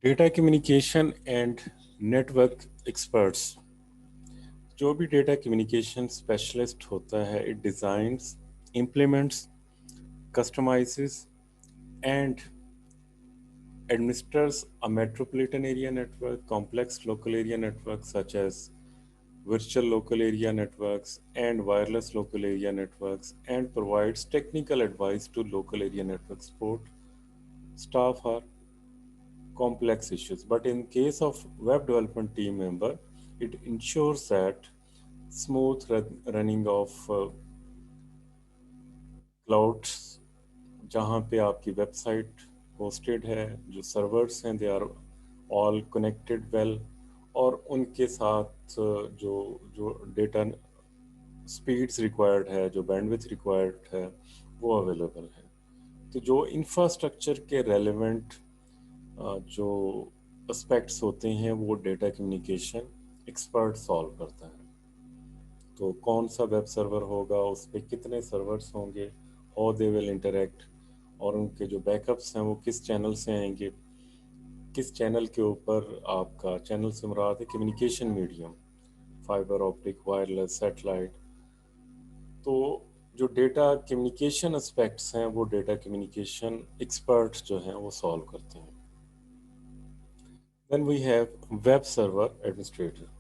Data communication and network experts. जो भी data communication specialist होता है, it designs, implements, customizes, and administers a metropolitan area network, complex local area networks such as virtual local area networks and wireless local area networks, and provides technical advice to local area network support staff or complex issues. But in case of web development team member, it ensures that smooth running of clouds जहाँ पे आपकी website hosted है, जो servers हैं they are all connected well, और उनके साथ जो जो डेटा स्पीड्स रिक्वायर्ड है, जो बैंडविड्थ रिक्वायर्ड है, वो अवेलेबल है। तो जो इंफ्रास्ट्रक्चर के रेलेवेंट जो एस्पेक्ट्स होते हैं वो डेटा कम्युनिकेशन एक्सपर्ट सॉल्व करता है। तो कौन सा वेब सर्वर होगा, उस पर कितने सर्वर्स होंगे, हाउ दे विल इंटरेक्ट, और उनके जो बैकअप्स हैं वो किस चैनल से आएंगे, किस चैनल के ऊपर, आपका चैनल से मुराद है communication medium, fibre optic, wireless, satellite. तो जो डेटा कम्युनिकेशन एस्पेक्ट्स हैं वो डेटा कम्युनिकेशन एक्सपर्ट्स जो हैं वो सॉल्व करते हैं। Then we have web server administrator.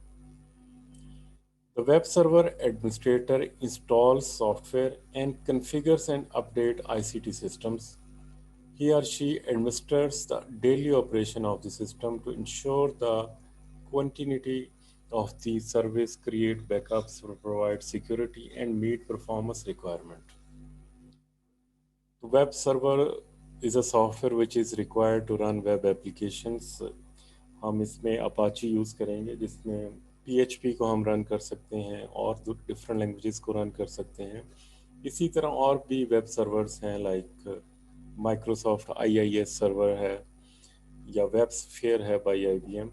The web server administrator installs software and configures and updates ICT systems. He or she administers the daily operation of the system to ensure the continuity of the service, create backups, provide security, and meet performance requirement. The web server is a software which is required to run web applications. हम इसमें Apache use करेंगे, जिसमें PHP को हम run कर सकते हैं और डिफरेंट लैंग्वेजेस को रन कर सकते हैं। इसी तरह और भी वेब सर्वर्स हैं, लाइक माइक्रोसॉफ्ट IIS सर्वर है या वेब स्फीयर है बाय IBM।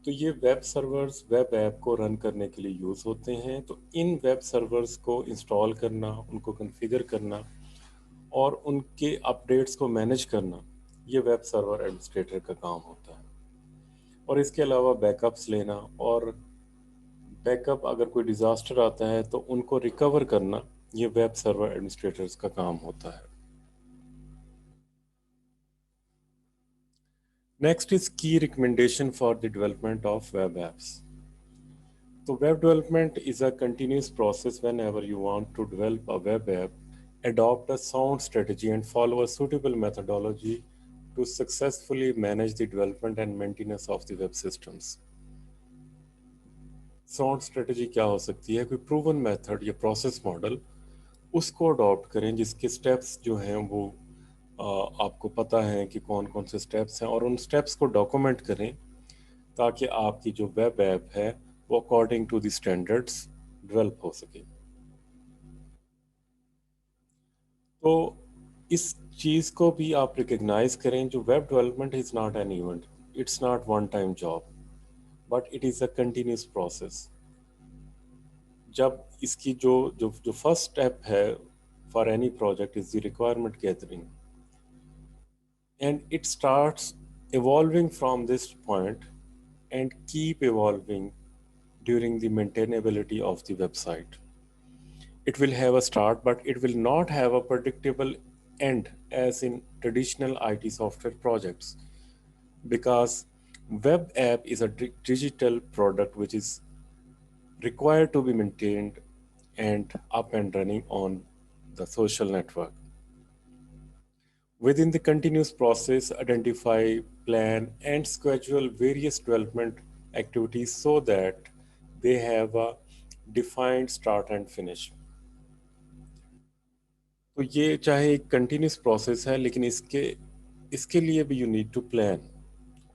तो ये वेब सर्वर्स वेब ऐप को रन करने के लिए यूज़ होते हैं। तो इन वेब सर्वर्स को इंस्टॉल करना, उनको कॉन्फ़िगर करना और उनके अपडेट्स को मैनेज करना, ये वेब सर्वर एडमिनिस्ट्रेटर का काम होता है। और इसके अलावा बैकअप्स लेना, और बैकअप अगर कोई डिज़ास्टर आता है तो उनको रिकवर करना, ये वेब सर्वर एडमिनिस्ट्रेटर्स का काम होता है। Next is key recommendation for the development of web apps. तो web development is a continuous process. Whenever you want to develop a web app, adopt a sound strategy and follow a suitable methodology to successfully manage the development and maintenance of the web systems. Sound strategy क्या हो सकती है? कोई proven method या process model, उसको adopt करें जिसके steps जो हैं वो आपको पता है कि कौन कौन से स्टेप्स हैं, और उन स्टेप्स को डॉक्यूमेंट करें ताकि आपकी जो वेब ऐप है वो according to the standards develop हो सके। तो इस चीज़ को भी आप रिकग्नाइज करें, जो web development is not an event, it's not one time job, but it is a continuous process. जब इसकी जो जो जो फर्स्ट स्टेप है for any project is the requirement gathering, and it starts evolving from this point and keep evolving during the maintainability of the website. It will have a start, but it will not have a predictable end as in traditional IT software projects, because web app is a digital product which is required to be maintained and up and running on the social network. Within the continuous process, identify, plan, and schedule various development activities so that they have a defined start and finish. तो ये चाहे एक continuous process है, लेकिन इसके लिए भी you need to plan.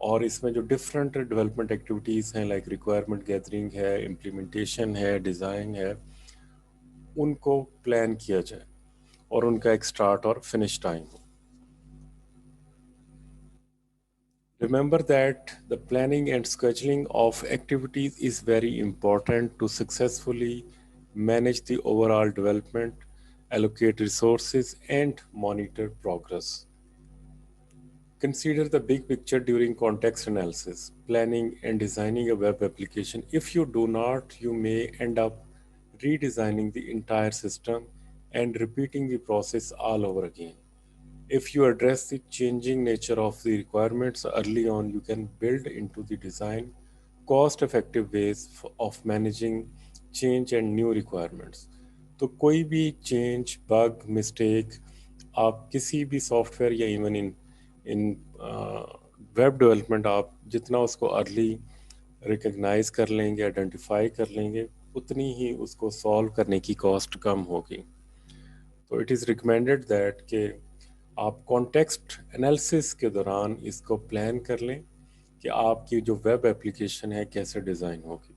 और इसमें जो डिफरेंट डेवलपमेंट एक्टिविटीज़ हैं, लाइक रिक्वायरमेंट गैदरिंग है, इम्प्लीमेंटेशन है, डिज़ाइन है, उनको प्लान किया जाए और उनका एक स्टार्ट और फिनिश टाइम हो। Remember that the planning and scheduling of activities is very important to successfully manage the overall development, allocate resources, and monitor progress. Consider the big picture during context analysis, planning, and designing a web application. If you do not, you may end up redesigning the entire system and repeating the process all over again. If you address the changing nature of the requirements early on, you can build into the design cost effective ways of managing change and new requirements. तो कोई भी change bug mistake आप किसी भी software या even in in web development आप जितना उसको अर्ली रिकग्नाइज कर लेंगे आइडेंटिफाई कर लेंगे उतनी ही उसको सॉल्व करने की कॉस्ट कम होगी तो इट इज़ रिकमेंडेड दैट कि आप कॉन्टेक्स्ट एनालिसिस के दौरान इसको प्लान कर लें कि आपकी जो वेब एप्लीकेशन है कैसे डिज़ाइन होगी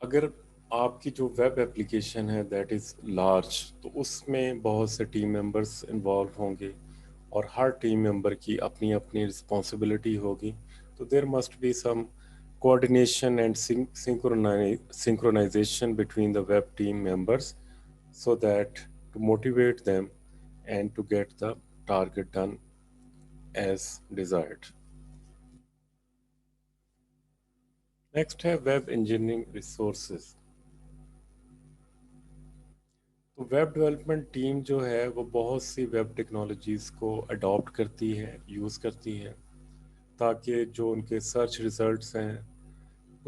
अगर आपकी जो वेब एप्लीकेशन है दैट इज़ लार्ज तो उसमें बहुत से टीम मेंबर्स इन्वॉल्व होंगे और हर टीम मेंबर की अपनी अपनी रिस्पॉन्सिबिलिटी होगी तो there must be some coordination and synchronization between the web team members so that to motivate them and to get the target done as desired. Next है web engineering resources तो web development team जो है वो बहुत सी web technologies को adopt करती है use करती है ताकि जो उनके सर्च रिजल्ट्स हैं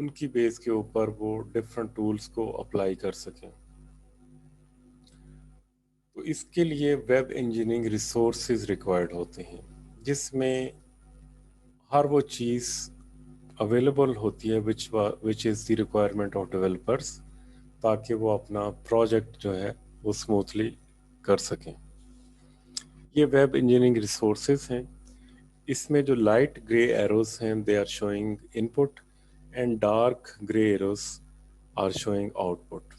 उनकी बेस के ऊपर वो डिफरेंट टूल्स को अप्लाई कर सकें तो इसके लिए वेब इंजीनियरिंग रिसोर्सेज रिक्वायर्ड होते हैं जिसमें हर वो चीज़ अवेलेबल होती है which is the requirement of developers ताकि वो अपना प्रोजेक्ट जो है वो स्मूथली कर सकें ये वेब इंजीनियरिंग रिसोर्सेज हैं इसमें जो लाइट ग्रे एरोस हैं they are showing input and dark grey arrows are showing output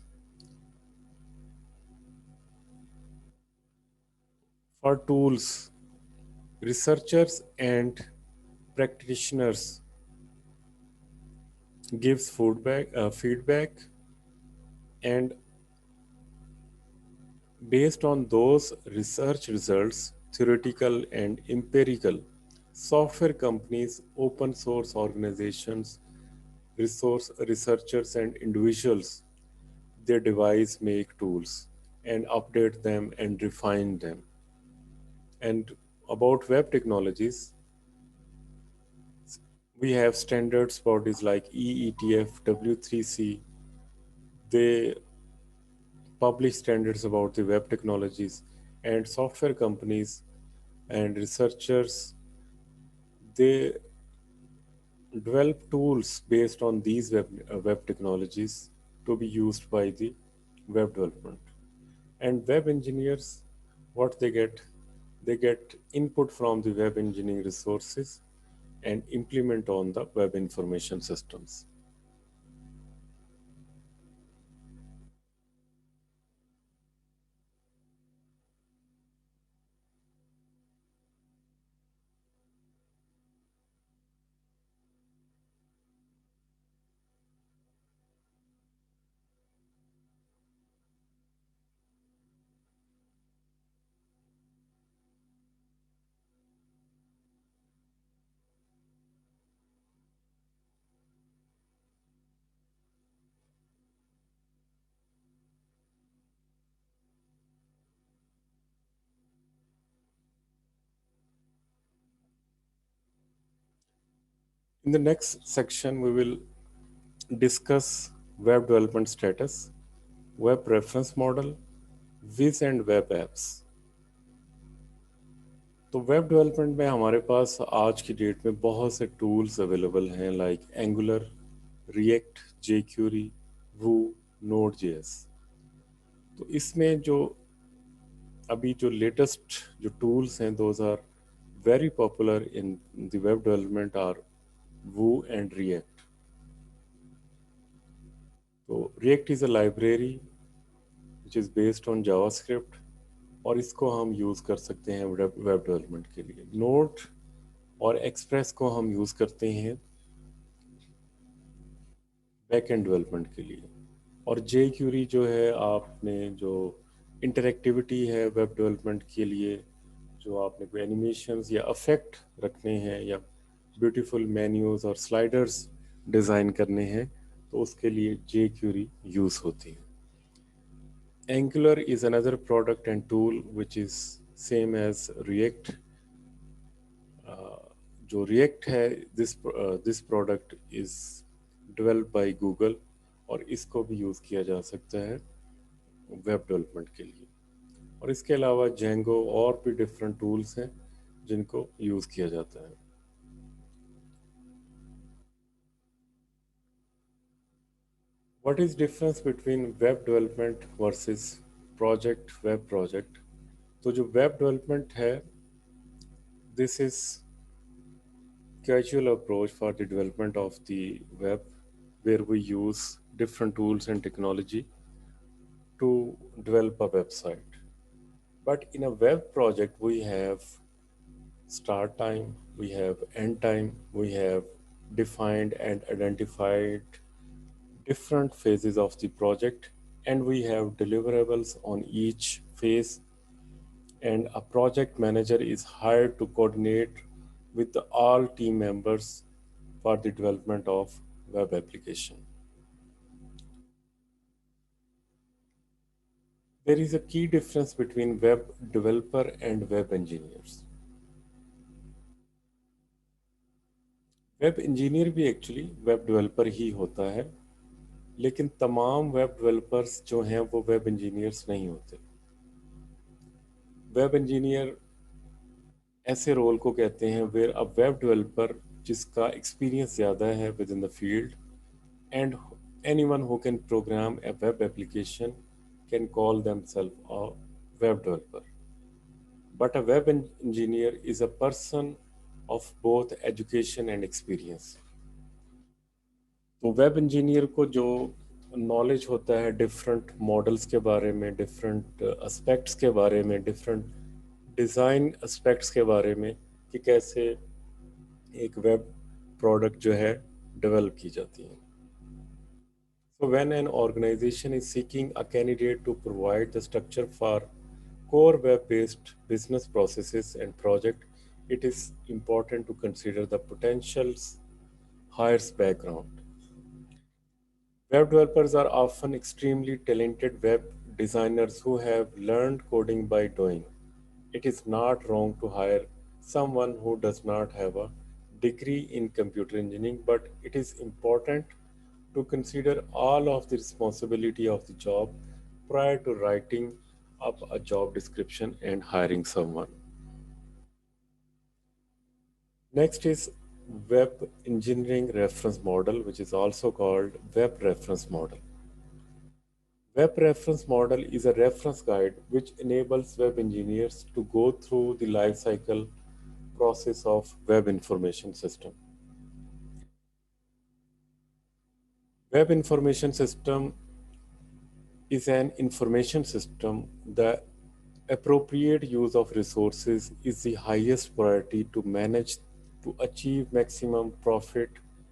for tools researchers and practitioners gives feedback and based on those research results theoretical and empirical software companies open source organizations resource researchers and individuals they devise make tools and update them and refine them and about web technologies we have standards bodies like EETF, W3C. They publish standards about the web technologies, and software companies and researchers they develop tools based on these web technologies to be used by the web development. And web engineers, what they get input from the web engineering resources and implement on the web information systems. In the next section, we will discuss web development status, web reference model, Viz and web apps. तो web development में हमारे पास आज की date में बहुत से tools available हैं like Angular React jQuery Vue Node JS तो इसमें जो अभी जो लेटेस्ट जो टूल्स हैं those are very popular in the web development are Vue and React तो React is a library which is based on JavaScript और इसको हम यूज़ कर सकते हैं वेब डेवलपमेंट के लिए नोड और एक्सप्रेस को हम यूज़ करते हैं बैक एंड डेवलपमेंट के लिए और जे क्यूरी जो है आपने जो इंटरेक्टिविटी है वेब डेवलपमेंट के लिए, जो आपने कोई एनिमेशंस या अफेक्ट रखने हैं या ब्यूटीफुल मेन्यूज और स्लाइडर्स डिज़ाइन करने हैं, तो उसके लिए जे क्यूरी यूज़ होती है. Angular is another product and tool which is same as React. Uh, जो React है, this product is developed by Google और इसको भी यूज़ किया जा सकता है वेब डेवलपमेंट के लिए. और इसके अलावा Django और भी डिफरेंट टूल्स हैं जिनको यूज़ किया जाता है. What is difference between web development versus project web project? तो जो वेब डेवलपमेंट है, this is casual approach for the development of the web, where we use different tools and technology to develop a website. But in a web project, we have start time, we have end time, we have defined and identified different phases of the project, and we have deliverables on each phase, and a project manager is hired to coordinate with all team members for the development of web application. There is a key difference between web developer and web engineers. Web engineer भी actually web developer ही होता है, लेकिन तमाम web developers जो हैं वो web engineers नहीं होते. वेब इंजीनियर ऐसे रोल को कहते हैं वेयर अ वेब डेवलपर जिसका एक्सपीरियंस ज़्यादा है with in the field, and anyone who can program a web application can call themselves a web developer. But a web engineer is a person of both education and experience. तो web engineer को जो knowledge होता है different models के बारे में, different aspects के बारे में, डिफरेंट डिज़ाइन एस्पेक्ट्स के बारे में, कि कैसे एक वेब प्रोडक्ट जो है डेवलप की जाती है. So when an organization is seeking a candidate to provide the structure for core web-based business processes and project, it is important to consider the potential hires background. Web developers are often extremely talented web designers who have learned coding by doing. It is not wrong to hire someone who does not have a degree in computer engineering, but it is important to consider all of the responsibility of the job prior to writing up a job description and hiring someone. Next is Web Engineering Reference Model, which is also called Web Reference Model. Web Reference Model is a reference guide which enables web engineers to go through the life cycle process of web information system. Web information system is an information system. The appropriate use of resources is the highest priority to manage to achieve maximum profit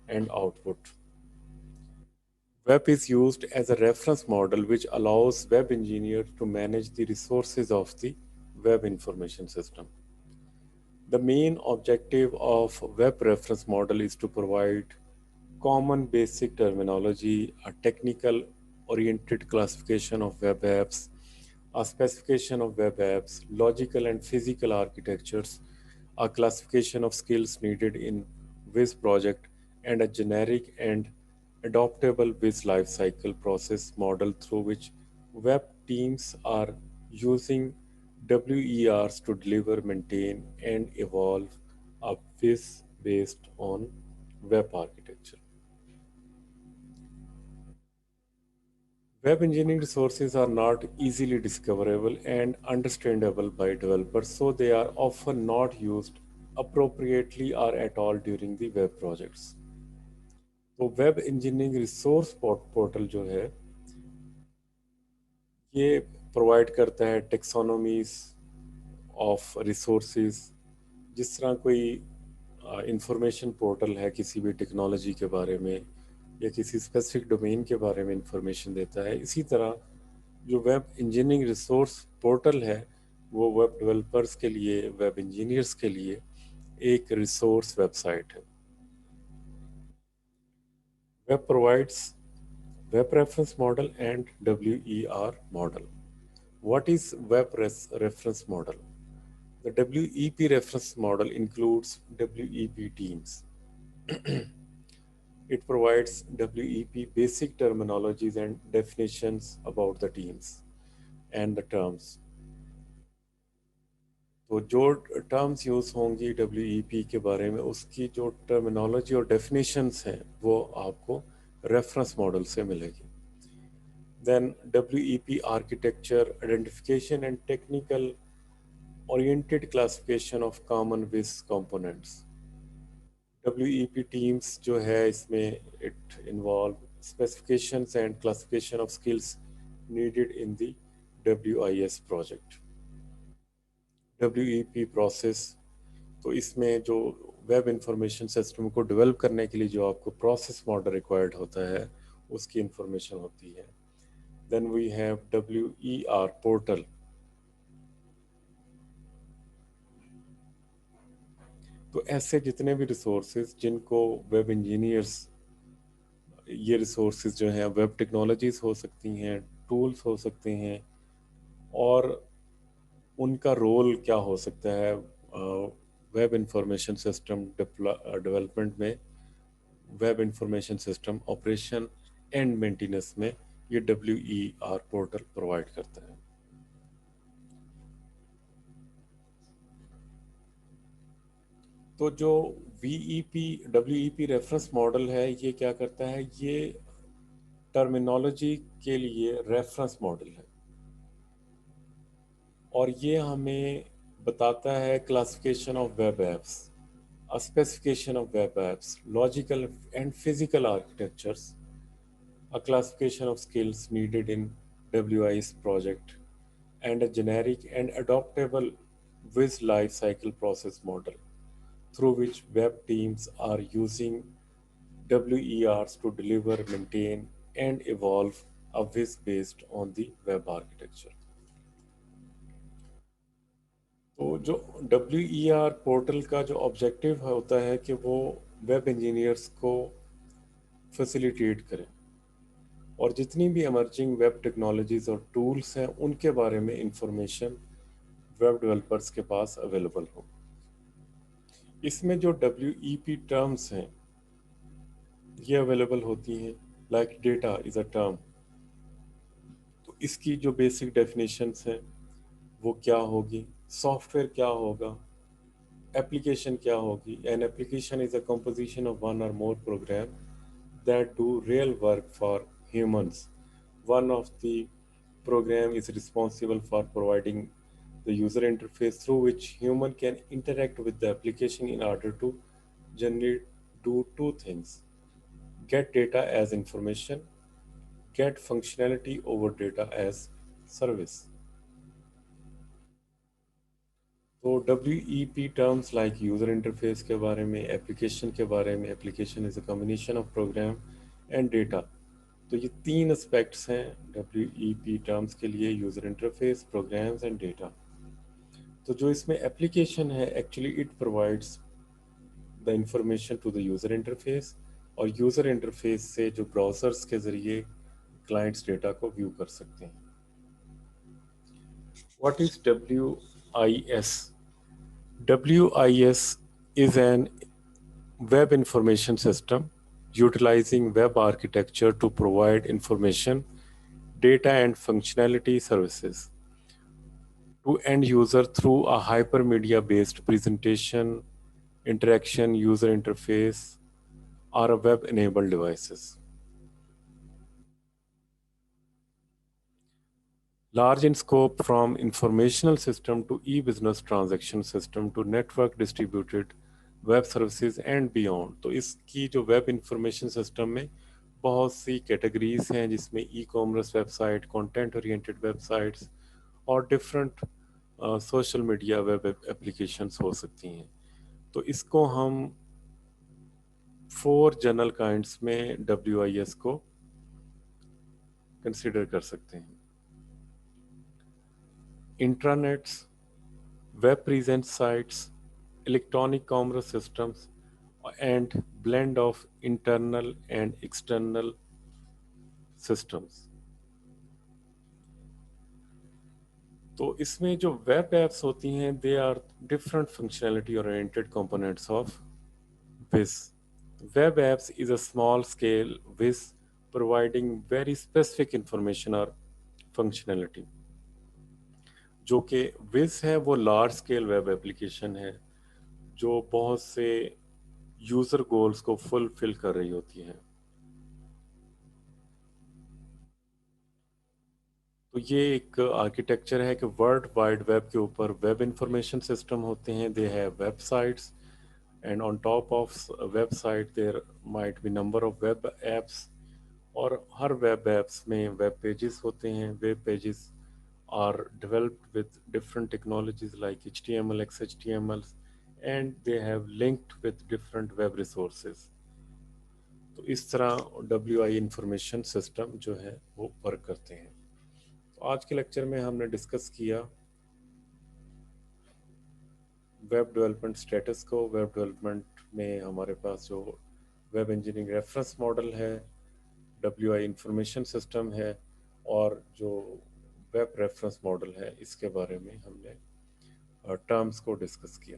and output. Web is used as a reference model which allows web engineers to manage the resources of the web information system. The main objective of web reference model is to provide common basic terminology, a technical oriented classification of web apps, a specification of web apps, logical and physical architectures, a classification of skills needed in Wiz project, and a generic and adoptable Wiz lifecycle process model through which web teams are using WERs to deliver, maintain, and evolve a Wiz based on web architecture. Web engineering resources are not easily discoverable and understandable by developers, so they are often not used appropriately or at all during the web projects. तो web engineering resource portal जो है ये provide करता है टेक्सोनोमीज of resources. जिस तरह कोई information portal है किसी भी टेक्नोलॉजी के बारे में या किसी स्पेसिफिक डोमेन के बारे में इंफॉर्मेशन देता है, इसी तरह जो वेब इंजीनियरिंग रिसोर्स पोर्टल है वो वेब डेवलपर्स के लिए, वेब इंजीनियर्स के लिए एक रिसोर्स वेबसाइट है। Web provides web reference model and WER model. What is web reference model? The WEP reference model includes WEP teams. It provides WEP basic terminologies and definitions about the teams and the terms. तो जो terms use होंगी WEP के बारे में, उसकी जो terminology और definitions हैं वो आपको रेफरेंस मॉडल से मिलेगी। Then WEP architecture, identification and technical oriented classification of common WIS components. WEP teams जो है इसमें it involve specifications and classification of skills needed in the WIS project. WEP process, तो इसमें जो वेब इंफॉर्मेशन सिस्टम को develop करने के लिए जो आपको प्रोसेस मॉडल रिक्वायर्ड होता है उसकी इंफॉर्मेशन होती है। Then we have WER portal. तो ऐसे जितने भी रिसोर्सेज जिनको वेब इंजीनियर्स, ये रिसोर्सेज जो हैं वेब टेक्नोलॉजीज हो सकती हैं, टूल्स हो सकते हैं, और उनका रोल क्या हो सकता है वेब इंफॉर्मेशन सिस्टम डेवलपमेंट में, web information system operation and maintenance में, ये WER पोर्टल प्रोवाइड करता है। तो जो WEP रेफरेंस मॉडल है ये क्या करता है, ये टर्मिनोलॉजी के लिए रेफरेंस मॉडल है और ये हमें बताता है classification of web apps, a specification of web apps, logical and physical architectures, a classification of skills needed in WIS project, and a generic and adoptable WIS lifecycle process model through which web teams are using WERs to deliver, maintain, and evolve a WIS based on the web architecture. तो जो WER portal का जो objective होता है कि वो web engineers को facilitate करें और जितनी भी इमर्जिंग वेब टेक्नोलॉजीज और टूल्स हैं उनके बारे में इंफॉर्मेशन वेब डेवलपर्स के पास अवेलेबल हो। इसमें जो WEP टर्म्स हैं ये अवेलेबल होती हैं, like data is a term. तो इसकी जो बेसिक डेफिनेशंस हैं वो क्या होगी, सॉफ्टवेयर क्या होगा, एप्लीकेशन क्या होगी। An application is a composition of one और मोर programme that do real work for humans. One of the program is responsible for providing the user interface through which human can interact with the application in order to generally do two things: get data as information, get functionality over data as service. तो WEP terms like user interface के बारे में, application के बारे में, application is a combination of program and data. तो ये तीन एस्पेक्ट्स हैं WEP टर्म्स के लिए, user interface, programs and data. तो जो इसमें एप्लीकेशन है actually it provides the information to the user interface, और यूज़र इंटरफेस से जो ब्राउज़र्स के ज़रिए क्लाइंट्स डेटा को व्यू कर सकते हैं। What is WIS? WIS is an web information system utilizing web architecture to provide information, data, and functionality services to end user through a hypermedia based presentation, interaction, user interface, or a web enabled devices. Large in scope, from informational system to e-business transaction system to network distributed web services and beyond. तो इसकी जो web information system में बहुत सी categories हैं जिसमें ecommerce website, content oriented websites और different social media web applications हो सकती हैं। तो इसको हम 4 जनरल काइंड्स में WIS को कंसिडर कर सकते हैं। intranets, web presence sites, electronic commerce systems, and blend of internal and external systems. तो इसमें जो वेब एप्स होती हैं they are different functionality oriented components of these. Web apps is a small scale with providing very specific information or functionality. जो कि विज है वो large scale web application है जो बहुत से यूजर गोल्स को फुलफिल कर रही होती है. तो ये एक आर्किटेक्चर है कि वर्ल्ड वाइड वेब के ऊपर वेब इंफॉर्मेशन सिस्टम होते हैं. They have websites and on top of website there might be number of web apps. और हर वेब एप्स में वेब पेजेस होते हैं. Web pages are developed with different technologies like HTML, XHTML, and they have linked with different web resources. तो इस तरह WI information system जो है वो वर्क करते हैं. तो आज के लेक्चर में हमने डिस्कस किया वेब डेवलपमेंट स्टेटस को. वेब डेवलपमेंट में हमारे पास जो वेब इंजीनियरिंग रेफरेंस मॉडल है, WI इंफॉर्मेशन सिस्टम है और जो वेब रेफरेंस मॉडल है, इसके बारे में हमने टर्म्स को डिस्कस किया.